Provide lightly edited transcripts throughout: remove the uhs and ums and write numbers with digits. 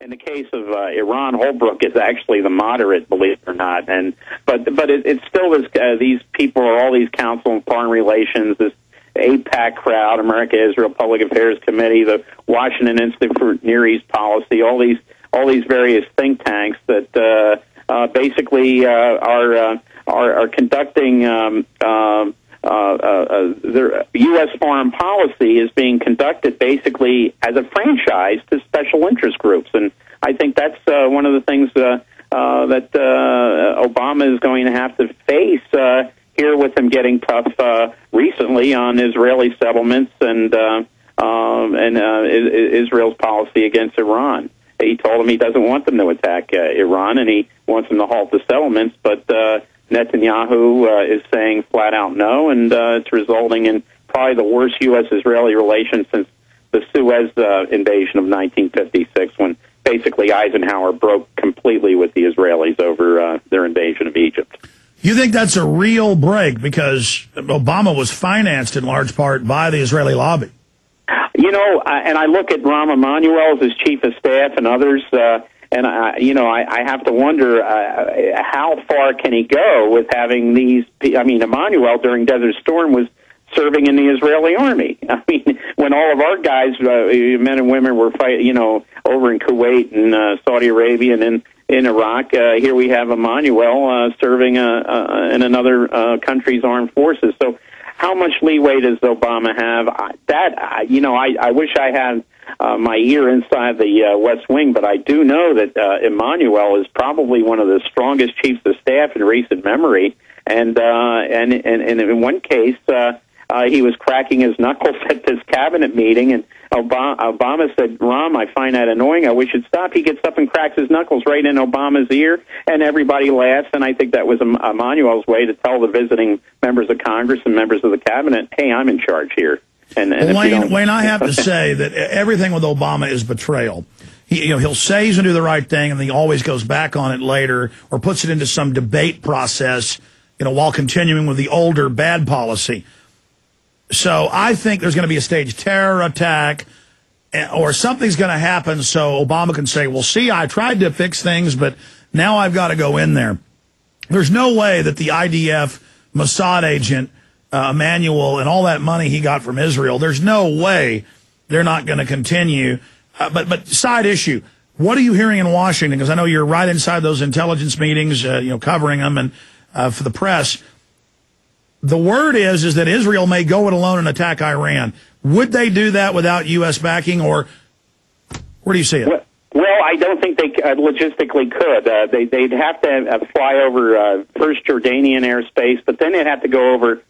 In the case of Iran, Holbrooke is actually the moderate, believe it or not. But it's still these people, all these Council on Foreign Relations, this AIPAC crowd, America Israel Public Affairs Committee, the Washington Institute for Near East Policy, all these various think tanks that basically are conducting their U.S. foreign policy is being conducted basically as a franchise to special interest groups, and I think that's one of the things that Obama is going to have to face here with him getting tough recently on Israeli settlements and Israel's policy against Iran. He told him he doesn't want them to attack Iran, and he wants them to halt the settlements, but Netanyahu is saying flat out no, and it's resulting in probably the worst U.S.-Israeli relations since the Suez invasion of 1956, when basically Eisenhower broke completely with the Israelis over their invasion of Egypt. You think that's a real break because Obama was financed in large part by the Israeli lobby? You know, and I look at Rahm Emanuel as his chief of staff and others, and I have to wonder how far can he go with having these. I mean, Emanuel during Desert Storm was serving in the Israeli army. I mean, when all of our guys, men and women, were fighting, over in Kuwait and Saudi Arabia and in Iraq, here we have Emanuel serving in another country's armed forces. So, how much leeway does Obama have? I wish I had my ear inside the West Wing, but I do know that Emanuel is probably one of the strongest chiefs of staff in recent memory, and in one case, he was cracking his knuckles at this cabinet meeting, and Obama said, "Rahm, I find that annoying. I wish you'd stop." He gets up and cracks his knuckles right in Obama's ear, and everybody laughs. And I think that was Emanuel's way to tell the visiting members of Congress and members of the cabinet, "Hey, I'm in charge here." And Wayne, I have to say that everything with Obama is betrayal. He'll say he's going to do the right thing, and then he always goes back on it later or puts it into some debate process, while continuing with the older bad policy. So I think there's going to be a staged terror attack or something's going to happen so Obama can say, well, see, I tried to fix things, but now I've got to go in there. There's no way that the IDF Mossad agent, Emanuel, and all that money he got from Israel, there's no way they're not going to continue. But side issue, what are you hearing in Washington? Because I know you're right inside those intelligence meetings, covering them and for the press. The word is that Israel may go it alone and attack Iran. Would they do that without U.S. backing, or where do you see it? Well, I don't think they logistically could. They'd have to fly over first Jordanian airspace, but then they'd have to go over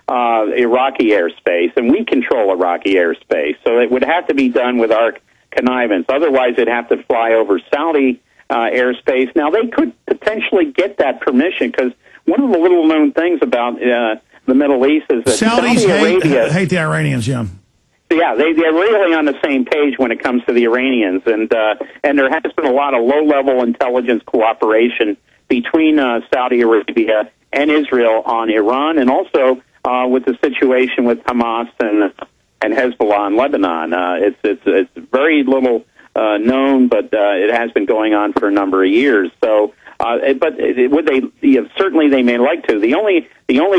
Iraqi airspace, and we control Iraqi airspace, so it would have to be done with our connivance. Otherwise, they'd have to fly over Saudi airspace. Now, they could potentially get that permission because one of the little-known things about the Middle East is that Saudis Saudi Arabia hate the Iranians, yeah. Yeah, they're really on the same page when it comes to the Iranians, and there has been a lot of low-level intelligence cooperation between Saudi Arabia and Israel on Iran, and also with the situation with Hamas and Hezbollah in Lebanon. It's very little known, but it has been going on for a number of years. So, would they? Certainly, they may like to. The only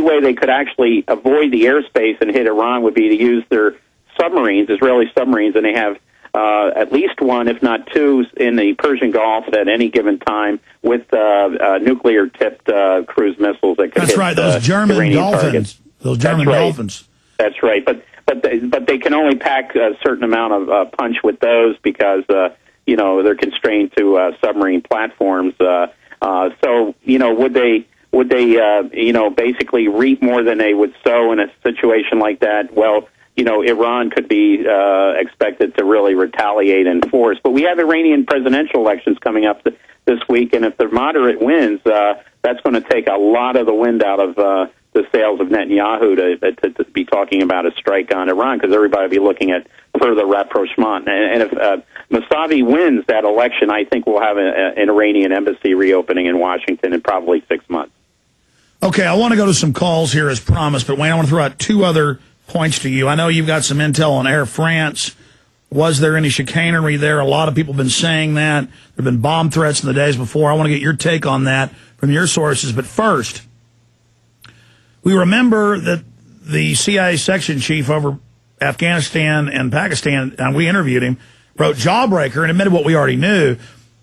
way they could actually avoid the airspace and hit Iran would be to use their submarines, Israeli submarines, and they have at least one, if not two, in the Persian Gulf at any given time with nuclear-tipped cruise missiles that could That's hit right, those German Iranian Dolphins. targets. Those German Dolphins. That's right, but they can only pack a certain amount of punch with those because they're constrained to submarine platforms. So would they basically reap more than they would sow in a situation like that? Well, Iran could be expected to really retaliate in force. But we have Iranian presidential elections coming up this week, and if the moderate wins, that's going to take a lot of the wind out of the sails of Netanyahu to be talking about a strike on Iran, because everybody will be looking at further rapprochement. And if Mousavi wins that election, I think we'll have an Iranian embassy reopening in Washington in probably 6 months. Okay, I want to go to some calls here as promised, but Wayne, I want to throw out two other points to you. I know you've got some intel on Air France Was there any chicanery there? A lot of people have been saying that. There have been bomb threats in the days before. I want to get your take on that from your sources. But first, we remember that the CIA section chief over Afghanistan and Pakistan, and we interviewed him, wrote Jawbreaker and admitted what we already knew,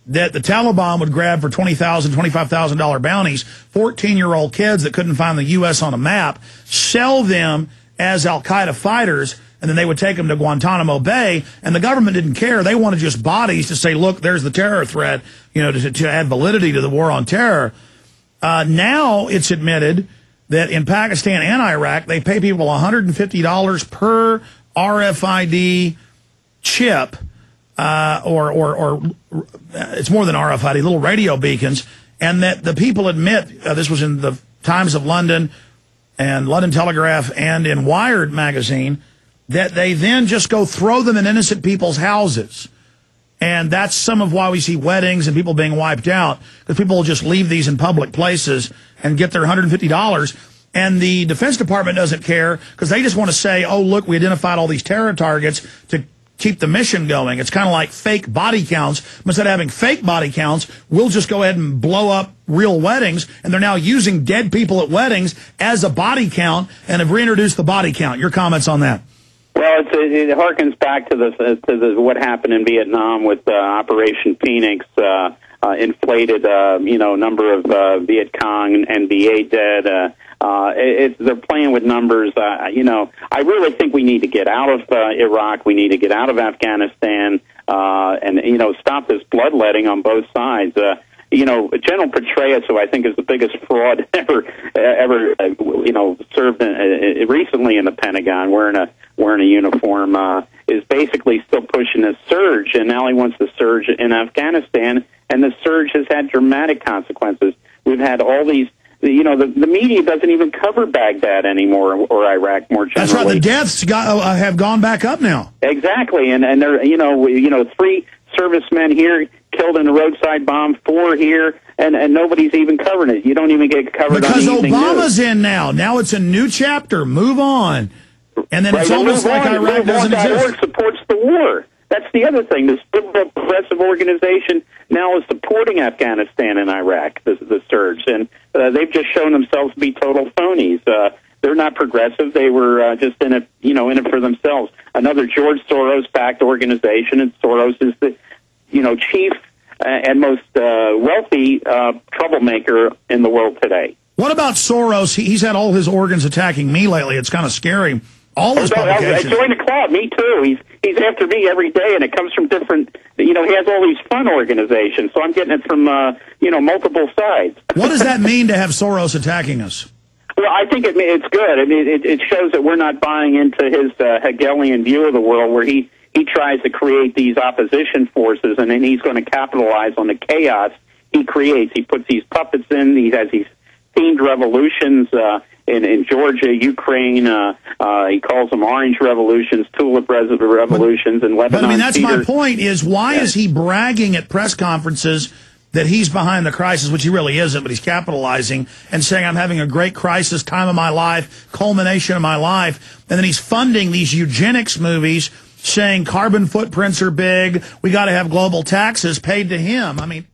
that the Taliban would grab for $20,000, $25,000 bounties 14-year-old kids that couldn't find the U.S. on a map, sell them as al-Qaeda fighters, and then they would take them to Guantanamo Bay, and the government didn't care. They wanted just bodies to say, look, there's the terror threat, you know, to add validity to the war on terror. Now it's admitted that in Pakistan and Iraq, they pay people $150 per RFID chip, or it's more than RFID, little radio beacons, and that the people admit, this was in the Times of London and London Telegraph and in Wired magazine, that they then just go throw them in innocent people's houses. And that's some of why we see weddings and people being wiped out, because people will just leave these in public places and get their $150. And the Defense Department doesn't care because they just want to say, oh, look, we identified all these terror targets to keep the mission going. It's kind of like fake body counts. Instead of having fake body counts, we'll just go ahead and blow up real weddings. And they're now using dead people at weddings as a body count and have reintroduced the body count. Your comments on that? Well, it harkens back to what happened in Vietnam with Operation Phoenix, inflated number of Viet Cong and VA dead. They're playing with numbers. I really think we need to get out of Iraq. We need to get out of Afghanistan, and stop this bloodletting on both sides. General Petraeus, who I think is the biggest fraud ever served recently in the Pentagon, wearing a uniform, is basically still pushing this surge, and now he wants the surge in Afghanistan, and the surge has had dramatic consequences. We've had all these. The media doesn't even cover Baghdad anymore, or Iraq more generally. That's right. The deaths have gone back up now. Exactly, and they're 3 servicemen here killed in a roadside bomb, 4 here, and nobody's even covering it. You don't even get covered because on Obama's news. In now. Now it's a new chapter. Move on, and then it's almost like Iraq doesn't exist. Supports the war. That's the other thing. This liberal progressive organization now is supporting Afghanistan and Iraq, the surge, and they've just shown themselves to be total phonies. They're not progressive. They were just in it for themselves. Another George Soros-backed organization, and Soros is the chief and most wealthy troublemaker in the world today. What about Soros? He's had all his organs attacking me lately. It's kind of scary. All his publications. Join the club. Me too. He's after me every day, and it comes from different. He has all these fun organizations, so I'm getting it from multiple sides. What does that mean to have Soros attacking us? Well, I think it's good. I mean, it shows that we're not buying into his Hegelian view of the world, where he tries to create these opposition forces, and then he's going to capitalize on the chaos he creates. He puts these puppets in. He has these themed revolutions in Georgia, Ukraine. He calls them orange revolutions, tulip revolutions, and Lebanon. But I mean, that's my point. Is why is he bragging at press conferences that he's behind the crisis, which he really isn't, but he's capitalizing and saying, I'm having a great crisis, time of my life, culmination of my life. And then he's funding these eugenics movies saying carbon footprints are big. We got to have global taxes paid to him. I mean,